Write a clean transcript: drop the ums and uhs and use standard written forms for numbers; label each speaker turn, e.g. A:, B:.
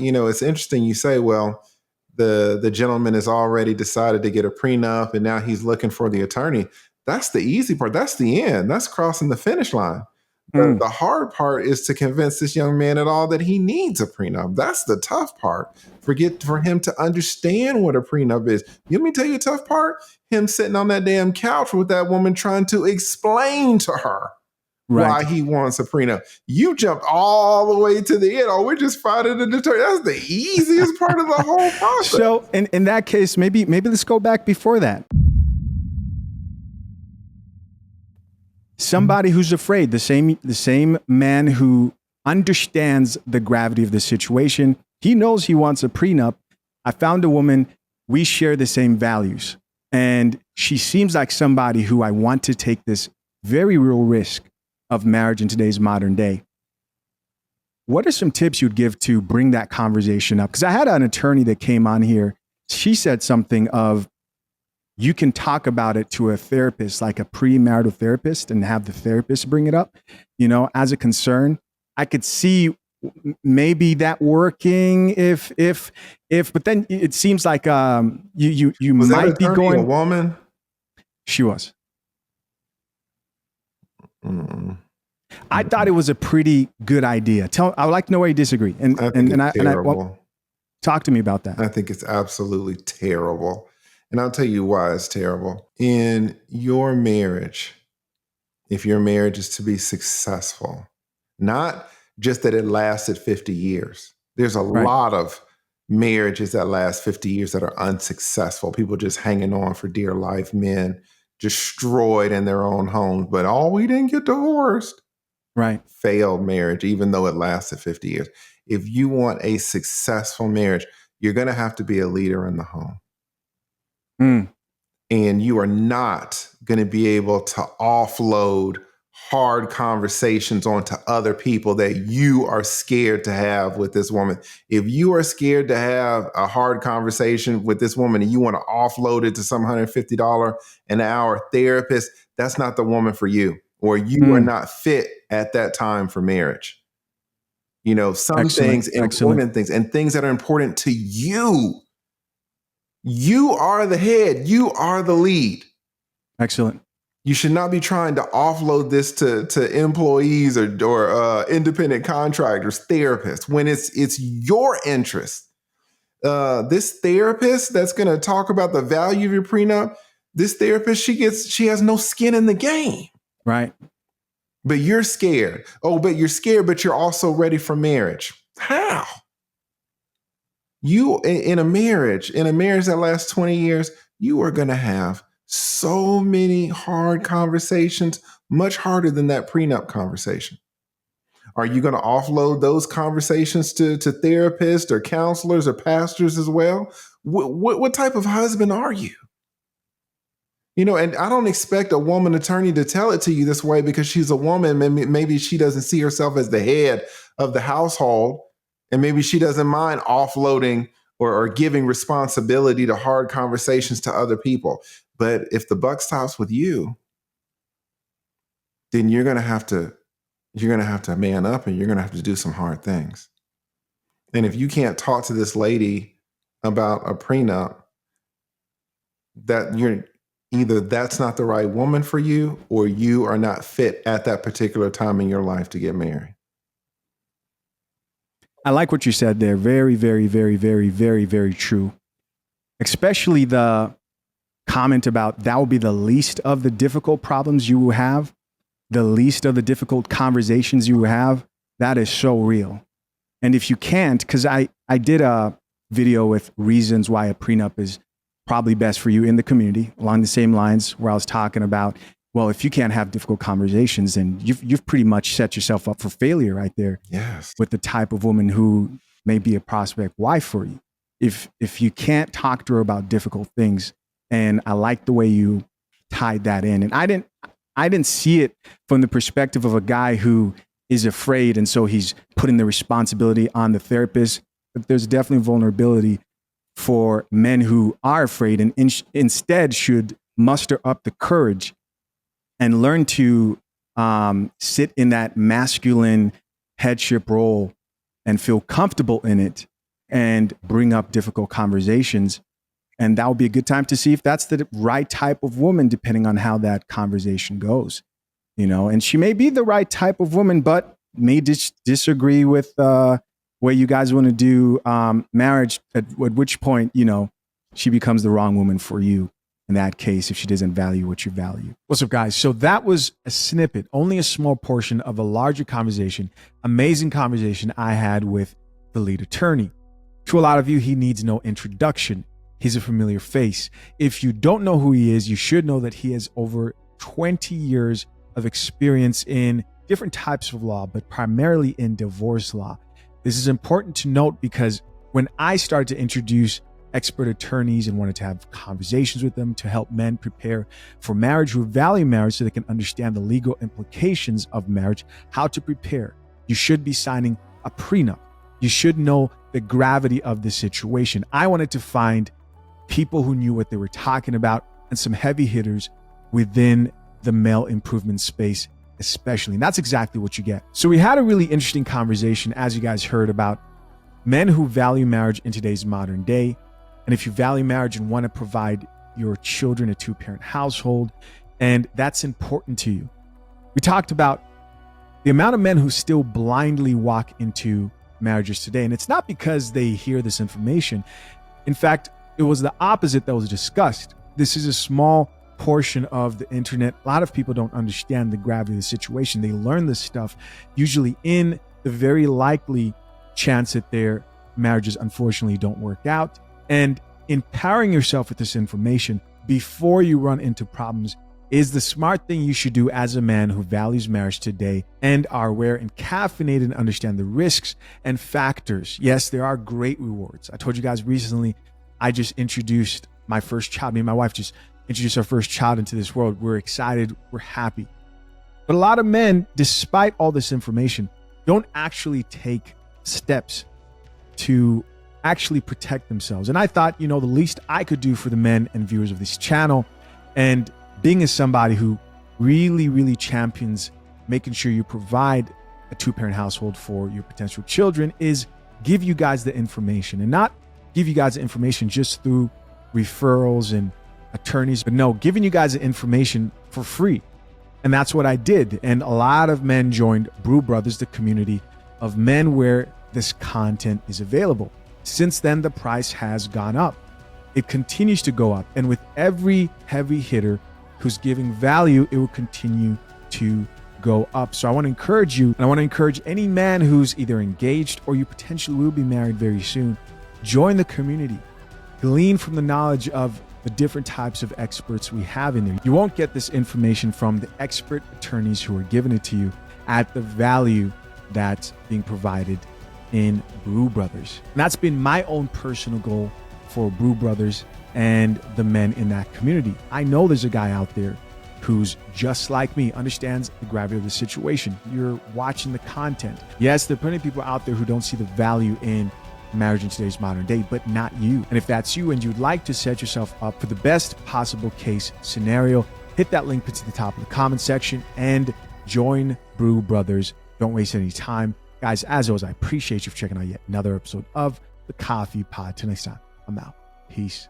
A: it's interesting you say, well, the gentleman has already decided to get a prenup and now he's looking for the attorney. That's the easy part. That's the end. That's crossing the finish line. The hard part is to convince this young man at all that he needs a prenup. That's the tough part. For him to understand what a prenup is. Let me tell you the tough part. Him sitting on that damn couch with that woman trying to explain to her why he wants a prenup. You jumped all the way to the end. Oh, we're just finding an attorney. That's the easiest part of the whole process.
B: So in that case, maybe let's go back before that. Somebody who's afraid, the same man who understands the gravity of the situation. He knows he wants a prenup. I found a woman, we share the same values. And she seems like somebody who I want to take this very real risk of marriage in today's modern day. What are some tips you'd give to bring that conversation up? Because I had an attorney that came on here. She said something of, you can talk about it to a therapist, like a premarital therapist, and have the therapist bring it up, as a concern. I could see maybe that working if, but then it seems like you
A: was
B: might be going.
A: A woman?
B: She was. I thought it was a pretty good idea. I would like to know where you disagree. And I talk to me about that.
A: I think it's absolutely terrible. And I'll tell you why it's terrible. In your marriage, if your marriage is to be successful, not just that it lasted 50 years. There's a lot of marriages that last 50 years that are unsuccessful. People just hanging on for dear life, men destroyed in their own homes. But we didn't get divorced.
B: Right.
A: Failed marriage, even though it lasted 50 years. If you want a successful marriage, you're going to have to be a leader in the home. And you are not going to be able to offload hard conversations onto other people that you are scared to have with this woman. If you are scared to have a hard conversation with this woman and you want to offload it to some $150 an hour therapist, that's not the woman for you, or you are not fit at that time for marriage. Some things, important things, and things that are important to you. You are the head. You are the lead.
B: Excellent.
A: You should not be trying to offload this to employees or independent contractors, therapists, when it's your interest. This therapist that's going to talk about the value of your prenup, this therapist, she has no skin in the game.
B: Right.
A: But you're scared. But you're scared, but you're also ready for marriage. How? You, in a marriage that lasts 20 years, you are going to have so many hard conversations, much harder than that prenup conversation. Are you going to offload those conversations to therapists or counselors or pastors as well? What type of husband are you? And I don't expect a woman attorney to tell it to you this way because she's a woman. Maybe she doesn't see herself as the head of the household. And maybe she doesn't mind offloading or giving responsibility to hard conversations to other people. But if the buck stops with you, then you're going to have to man up and you're going to have to do some hard things. And if you can't talk to this lady about a prenup, that you're either that's not the right woman for you, or you are not fit at that particular time in your life to get married.
B: I like what you said there. Very, very, very, very, very, very true. Especially the comment about that will be the least of the difficult problems you will have, the least of the difficult conversations you will have. That is so real. And if you can't, because I did a video with reasons why a prenup is probably best for you in the community, along the same lines where I was talking about, well, if you can't have difficult conversations, then you've pretty much set yourself up for failure right there.
A: Yes.
B: With the type of woman who may be a prospect wife for you. If you can't talk to her about difficult things, and I like the way you tied that in. And I didn't see it from the perspective of a guy who is afraid, and so he's putting the responsibility on the therapist. But there's definitely vulnerability for men who are afraid and instead should muster up the courage and learn to sit in that masculine headship role and feel comfortable in it and bring up difficult conversations. And that would be a good time to see if that's the right type of woman, depending on how that conversation goes. And she may be the right type of woman, but may disagree with where you guys want to do marriage, at which point, she becomes the wrong woman for you in that case if she doesn't value what you value. What's up, guys? So that was a snippet, only a small portion of a larger conversation, amazing conversation I had with the lead attorney. To a lot of you, he needs no introduction. He's a familiar face. If you don't know who he is, you should know that he has over 20 years of experience in different types of law, but primarily in divorce law. This is important to note because when I started to introduce expert attorneys and wanted to have conversations with them to help men prepare for marriage who value marriage so they can understand the legal implications of marriage, how to prepare. You should be signing a prenup. You should know the gravity of the situation. I wanted to find people who knew what they were talking about and some heavy hitters within the male improvement space, especially. And that's exactly what you get. So we had a really interesting conversation, as you guys heard, about men who value marriage in today's modern day. And if you value marriage and want to provide your children a two-parent household, and that's important to you. We talked about the amount of men who still blindly walk into marriages today. And it's not because they hear this information. In fact, it was the opposite that was discussed. This is a small portion of the internet. A lot of people don't understand the gravity of the situation. They learn this stuff usually in the very likely chance that their marriages unfortunately don't work out. And empowering yourself with this information before you run into problems is the smart thing you should do as a man who values marriage today and are aware and caffeinated and understand the risks and factors. Yes, there are great rewards. I told you guys recently, I just introduced my first child. Me and my wife just introduced our first child into this world. We're excited. We're happy. But a lot of men, despite all this information, don't actually take steps to actually protect themselves. And I thought, the least I could do for the men and viewers of this channel, and being as somebody who really, really champions making sure you provide a two-parent household for your potential children, is give you guys the information, and not give you guys the information just through referrals and attorneys, but no, giving you guys the information for free. And that's what I did. And a lot of men joined Brew Brothers, the community of men where this content is available. Since then, the price has gone up. It continues to go up. And with every heavy hitter who's giving value, it will continue to go up. So I want to encourage you, and I want to encourage any man who's either engaged or you potentially will be married very soon. Join the community. Glean from the knowledge of the different types of experts we have in there. You won't get this information from the expert attorneys who are giving it to you at the value that's being provided in Brew Brothers. And that's been my own personal goal for Brew Brothers and the men in that community. I know there's a guy out there who's just like me, understands the gravity of the situation. You're watching the content. Yes, there are plenty of people out there who don't see the value in marriage in today's modern day, but not you. And if that's you and you'd like to set yourself up for the best possible case scenario, hit that link to the top of the comment section and join Brew Brothers. Don't waste any time. Guys, as always, I appreciate you for checking out yet another episode of the Coffee Pod. Till next time, I'm out. Peace.